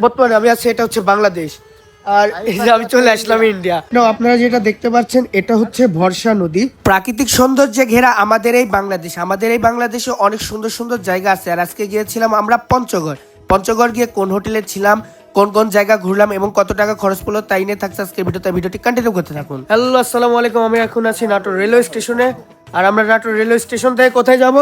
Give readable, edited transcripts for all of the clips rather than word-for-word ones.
বর্তমানে আমি আছি, এটা হচ্ছে বাংলাদেশ। আর এই যে আমি চলে আসলাম ইন্ডিয়া। আপনারা যেটা দেখতে পাচ্ছেন এটা হচ্ছে ভরসা নদী। প্রাকৃতিক সৌন্দর্যে ঘেরা আমাদের এই বাংলাদেশ। আমাদের এই বাংলাদেশে অনেক সুন্দর সুন্দর জায়গা আছে। আর আজকে গিয়েছিলাম আমরা পঞ্চগড়। পঞ্চগড় গিয়ে কোন হোটেলে ছিলাম, কোন কোন জায়গা ঘুরলাম এবং কত টাকা খরচ পড়লো তাই নিয়ে থাকছে আজকে ভিডিওটি কন্টিনিউ করতে থাকুন। হ্যালো, আসসালামু আলাইকুম। আমি এখন আছি নাটোর রেলওয়ে স্টেশনে। আর আমরা নাটোর রেলওয়ে স্টেশন থেকে কোথায় যাব?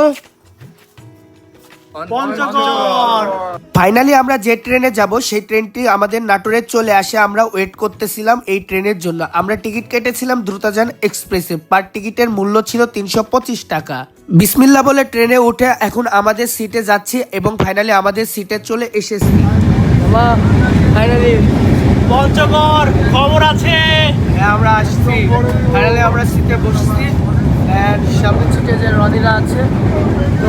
পঞ্চগড়। ফাইনালি আমরা যে ট্রেনে যাব সেই ট্রেনটি আমাদের নাটোরে চলে আসে। আমরা ওয়েট করতেছিলাম এই ট্রেনের জন্য। আমরা টিকিট কেটেছিলাম দ্রুতযান এক্সপ্রেসে। পার টিকিটের মূল্য ছিল 325 টাকা। বিসমিল্লাহ বলে ট্রেনে উঠে এখন আমাদের সিটে যাচ্ছি এবং ফাইনালি আমাদের সিটে চলে এসেছি। ফাইনালি পঞ্চগড় খবর আছে। আমরা আসছি, ফাইনালি আমরা সিটে বসছি। সামনের সিটে যে রনিরা আছে, তো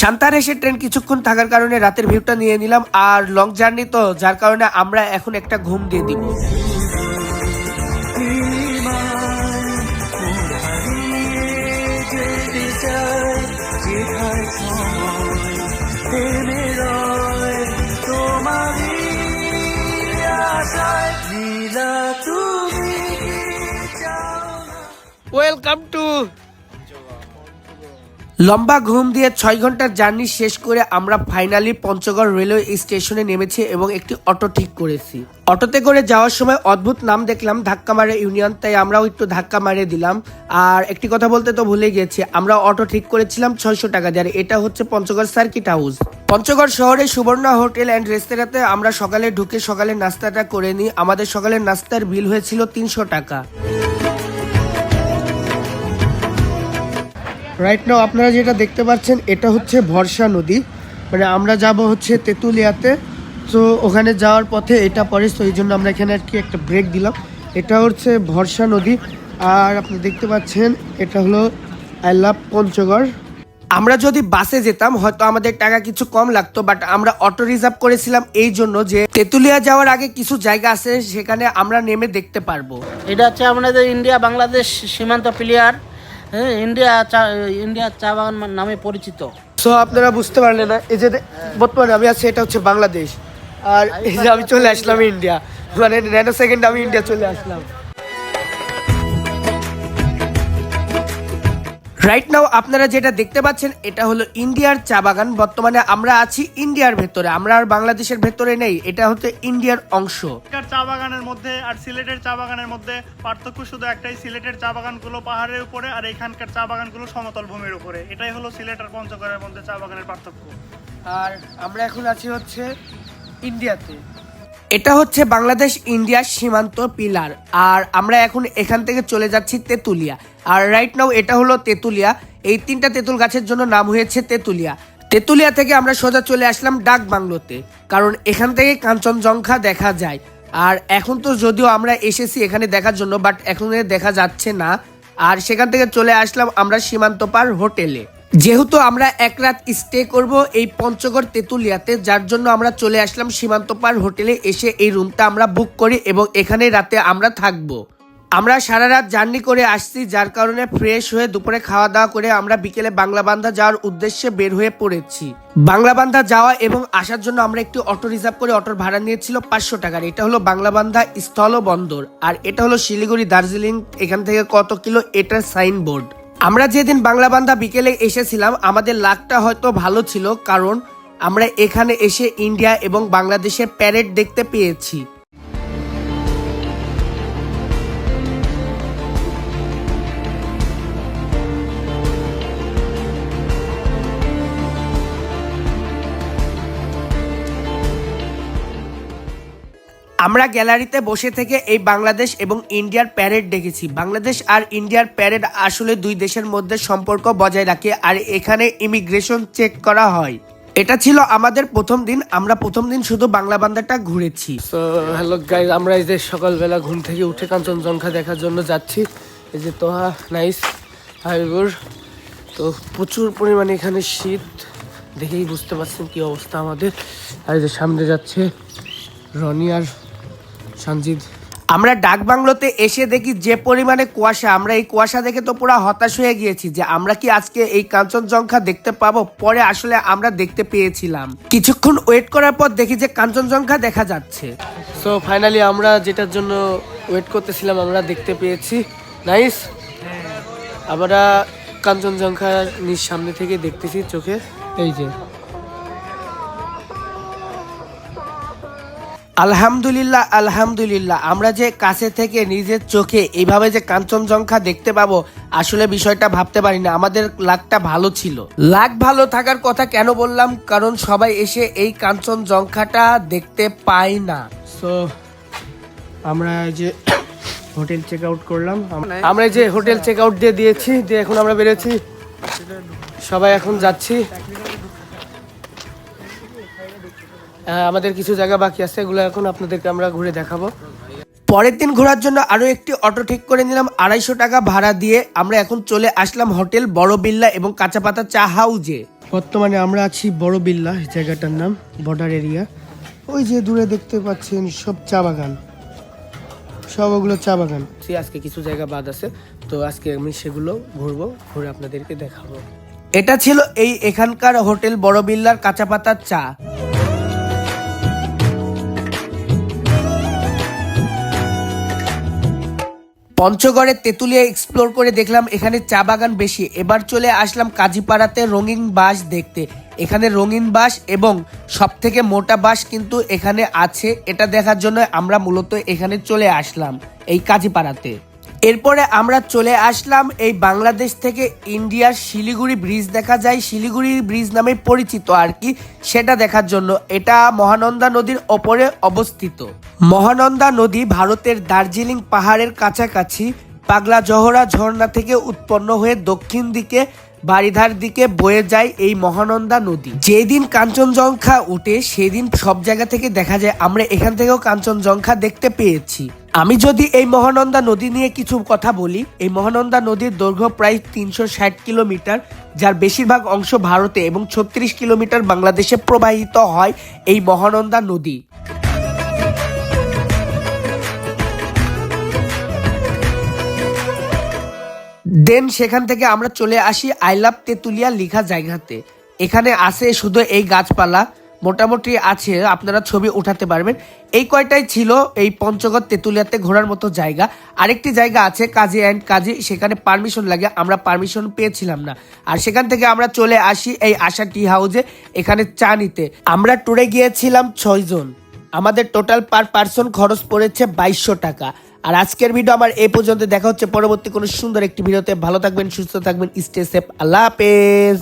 শান্তার এসে ট্রেন কিছুক্ষণ থাকার কারণে রাতের ভিউটা নিয়ে নিলাম। আর লং জার্নি তো, যার কারণে আমরা এখন একটা ঘুম দিয়ে দিব। Welcome to. লম্বা ঘুম দিয়ে 6 ঘন্টার জার্নি শেষ করে আমরা ফাইনালি পঞ্চগড় রেলওয়ে স্টেশনে নেমেছি এবং একটি অটো ঠিক করেছি। অটোতে করে যাওয়ার সময় অদ্ভুত নাম দেখলাম, ধাক্কা মারে ইউনিয়ন, তাই আমরাও একটু ধাক্কা মারে দিলাম। আর একটি কথা বলতে তো ভুলে গেছি, আমরা অটো ঠিক করেছিলাম 600 টাকা দিয়ে। আর এটা হচ্ছে পঞ্চগড় সার্কিট হাউস। পঞ্চগড় শহরে সুবর্ণা হোটেল অ্যান্ড রেস্তোরাঁতে আমরা সকালে ঢুকে সকালের নাস্তাটা করে নিই। আমাদের সকালের নাস্তার বিল হয়েছিল 300 টাকা। রাইট নাও আপনারা যেটা দেখতে পাচ্ছেন এটা হচ্ছে ভরসা নদী। মানে আমরা যাব হচ্ছে তেঁতুলিয়াতে, তো ওখানে যাওয়ার পথে এটা পড়ে, তো এই জন্য আমরা এখানে আর কি একটা ব্রেক দিলাম। এটা হচ্ছে ভরসা নদী। আর আপনি দেখতে পাচ্ছেন এটা হলো আই লাভ পঞ্চগড়। আমরা যদি বাসে যেতাম হয়তো আমাদের টাকা কিছু কম লাগতো, বাট আমরা অটো রিজার্ভ করেছিলাম এই জন্য যে তেঁতুলিয়া যাওয়ার আগে কিছু জায়গা আছে সেখানে আমরা নেমে দেখতে পারবো। এটা হচ্ছে আমাদের ইন্ডিয়া বাংলাদেশ সীমান্ত প্লেয়ার। হ্যাঁ, ইন্ডিয়া চা বাগান নামে পরিচিত। সো আপনারা বুঝতে পারলেন না, এই যে বর্তমানে আমি আছি, এটা হচ্ছে বাংলাদেশ। আর এই যে আমি চলে আসলাম ইন্ডিয়া, মানে ন্যানো সেকেন্ড আমি ইন্ডিয়া চলে আসলাম। রাইট নাও আপনারা যেটা দেখতে পাচ্ছেন এটা হলো ইন্ডিয়ার চা বাগান। বর্তমানে আমরা আছি ইন্ডিয়ার ভেতরে, আমরা আর বাংলাদেশের ভেতরে নেই। এটা হচ্ছে ইন্ডিয়ার অংশ। চা বাগানের মধ্যে আর সিলেটের চা বাগানের মধ্যে পার্থক্য শুধু একটাই, সিলেটের চা বাগানগুলো পাহাড়ের উপরে আর এখানকার চা বাগানগুলো সমতল ভূমির উপরে। এটাই হলো সিলেট আর পঞ্চগড়ের মধ্যে চা বাগানের পার্থক্য। আর আমরা এখন আছি হচ্ছে ইন্ডিয়াতে। এটা হচ্ছে বাংলাদেশ ইন্ডিয়ার সীমান্ত পিলার। আর আমরা এখন এখান থেকে চলে যাচ্ছি তেঁতুলিয়া। আর রাইট নাও এটা হলো তেঁতুলিয়া। এই 3টা তেঁতুল গাছের জন্য নাম হয়েছে তেঁতুলিয়া। তেঁতুলিয়া থেকে আমরা সোজা চলে আসলাম ডাক বাংলোতে, কারণ এখান থেকে কাঞ্চনজঙ্ঘা দেখা যায়। আর এখন তো যদিও আমরা এসেছি এখানে দেখার জন্য, বাট এখন দেখা যাচ্ছে না। আর সেখান থেকে চলে আসলাম আমরা সীমান্ত পার হোটেলে। যেহেতু আমরা এক রাত স্টে করব এই পঞ্চগড় তেঁতুলিয়াতে, যার জন্য আমরা চলে আসলাম সীমান্ত পার হোটেলে। এসে এই রুমটা আমরা বুক করি এবং এখানে রাতে আমরা থাকবো। আমরা সারা রাত জার্নি করে আসছি, যার কারণে ফ্রেশ হয়ে দুপুরে খাওয়া দাওয়া করে আমরা বিকেলে বাংলাবান্ধা যাওয়ার উদ্দেশ্যে বের হয়ে পড়েছি। বাংলাবান্ধা যাওয়া এবং আসার জন্য আমরা একটি অটো রিজার্ভ করে অটোর ভাড়া নিয়েছিল 500 টাকার। এটা হলো বাংলাবান্ধা স্থল বন্দর। আর এটা হলো শিলিগুড়ি দার্জিলিং, এখান থেকে কত কিলো এটার সাইনবোর্ড। আমরা যেদিন বাংলাবান্ধা বিকেলে এসেছিলাম আমাদের লাকটা হয়তো ভালো ছিল, কারণ আমরা এখানে এসে ইন্ডিয়া এবং বাংলাদেশের প্যারেড দেখতে পেয়েছি। আমরা গ্যালারিতে বসে থেকে এই বাংলাদেশ এবং ইন্ডিয়ার প্যারেড দেখেছি। বাংলাদেশ আর ইন্ডিয়ার প্যারেড আসলে দুই দেশের মধ্যে সম্পর্ক বজায় রাখে। আর এখানে ইমিগ্রেশন চেক করা হয়। এটা ছিল আমাদের প্রথম দিন। আমরা প্রথম দিন শুধু বাংলাবান্ধাটা ঘুরেছি। হ্যালো গাইস, আমরা এই যে সকালবেলা ঘুম থেকে উঠে কাঞ্চনজঙ্ঘা দেখার জন্য যাচ্ছি। এই যে তোহা নাইস হাইবুর, তো প্রচুর পরিমাণে এখানে শীত, দেখেই বুঝতে পারছেন কি অবস্থা আমাদের। আর এই যে সামনে যাচ্ছে রনি আর সঞ্জিত। আমরা ডাক বাংলোতে এসে দেখি যে পরিমাণে কুয়াশা, আমরা এই কুয়াশা দেখে তো পুরো হতাশ হয়ে গিয়েছি যে আমরা কি আজকে এই কাঞ্চনজঙ্ঘা দেখতে পাবো। পরে আসলে আমরা দেখতে পেয়েছিলাম। কিছুক্ষণ ওয়েট করার পর দেখি যে কাঞ্চনজঙ্ঘা দেখা যাচ্ছে। সো ফাইনালি আমরা যেটার জন্য ওয়েট করতেছিলাম আমরা দেখতে পেয়েছি। নাইস। আমরা কাঞ্চনজঙ্ঘার নিজ সামনে থেকে দেখতেছি চোখে। এই যে আলহামদুলিল্লাহ আলহামদুলিল্লাহ, আমরা যে কাছে থেকে নিজের চোখে এইভাবে যে কাঞ্চনজঙ্ঘা দেখতে পাবো আসলে বিষয়টা ভাবতে পারি না। আমাদের লাকটা ভালো ছিল। লাক ভালো থাকার কথা কেন বললাম, কারণ সবাই এসে এই কাঞ্চনজঙ্ঘাটা দেখতে পায় না। সো আমরা যে হোটেল চেক আউট করলাম, আমরা যে হোটেল চেক আউট দিয়ে দিয়েছি, দিয়ে এখন আমরা বেরোচ্ছি, সবাই এখন যাচ্ছি। আমাদের কিছু জায়গা বাকি আছে, এগুলো এখন আপনাদেরকে আমরা ঘুরে দেখাবো। পরের দিন ঘোরার জন্য আরো একটি অটো ঠিক করে নিলাম 250 টাকা ভাড়া দিয়ে। আমরা এখন চলে আসলাম হোটেল বড় বিল্লা এবং কাঁচা পাতা চা হাউজে। বর্তমানে আমরা আছি বড় বিল্লা, জায়গাটার নাম বর্ডার এরিয়া। ওই যে দূরে দেখতে পাচ্ছেন সব চা বাগান, সব ওগুলো চা বাগান। আজকে কিছু জায়গা বাদ আছে, তো আজকে আমি সেগুলো ঘুরবো, ঘুরে আপনাদেরকে দেখাবো। এটা ছিল এখানকার হোটেল বড় বিল্লার কাঁচা পাতার চা। পঞ্চগড়ের তেঁতুলিয়া এক্সপ্লোর করে দেখলাম এখানে চা বাগান বেশি। এবার চলে আসলাম কাজীপাড়াতে রঙিন বাঁশ দেখতে। এখানে রঙিন বাঁশ এবং সব থেকে মোটা বাঁশ কিন্তু এখানে আছে। এটা দেখার জন্য আমরা মূলত এখানে চলে আসলাম এই কাজীপাড়াতে। এরপরে আমরা চলে আসলাম এই বাংলাদেশ থেকে ইন্ডিয়ার শিলিগুড়ি ব্রিজ দেখা যায়, শিলিগুড়ি ব্রিজ নামে পরিচিত আর কি, সেটা দেখার জন্য। এটা মহানন্দা নদীর ওপরে অবস্থিত। মহানন্দা নদী ভারতের দার্জিলিং পাহাড়ের কাছাকাছি পাগলা জহরা ঝর্ণা থেকে উৎপন্ন হয়ে দক্ষিণ দিকে বারিধার দিকে বয়ে যায় এই মহানন্দা নদী। যেদিন কাঞ্চনজঙ্ঘা উঠে সেদিন সব জায়গা থেকে দেখা যায়। আমরা এখান থেকেও কাঞ্চনজঙ্ঘা দেখতে পেয়েছি। আমি যদি এই মহানন্দা নদী নিয়ে কিছু কথা বলি, এই মহানন্দা নদীর দৈর্ঘ্য প্রায় 360 কিলোমিটার, যার বেশিরভাগ অংশ ভারতে এবং 36 কিলোমিটার বাংলাদেশে প্রবাহিত হয় এই মহানন্দা নদী। দেন সেখান থেকে আমরা চলে আসি আই লাভ তেঁতুলিয়া লেখা জায়গাতে। এখানে আছে শুধু এই গাছপালা, মোটামুটি আছে, আপনারা ছবি উঠাতে পারবেন। এই কয়টাই ছিল এই পঞ্চগড় তেঁতুলিয়াতে ঘোরার মতো জায়গা। আরেকটি জায়গা আছে কাজী অ্যান্ড কাজী, সেখানে পারমিশন লাগে, আমরা পারমিশন পেয়েছিলাম না। আর সেখান থেকে আমরা চলে আসি এই আশা টি হাউসে এখানে চা নিতে। আমরা ট্যুরে গিয়েছিলাম 6 জন। আমাদের টোটাল পার পার্সন খরচ পড়েছে 2200 টাকা। আর আজকের ভিডিও আমার এই পর্যন্ত। দেখা হচ্ছে পরবর্তী কোনো সুন্দর একটি ভিডিওতে। ভালো থাকবেন, সুস্থ থাকবেন, স্টে সেফ। আল্লাহ হাফেজ।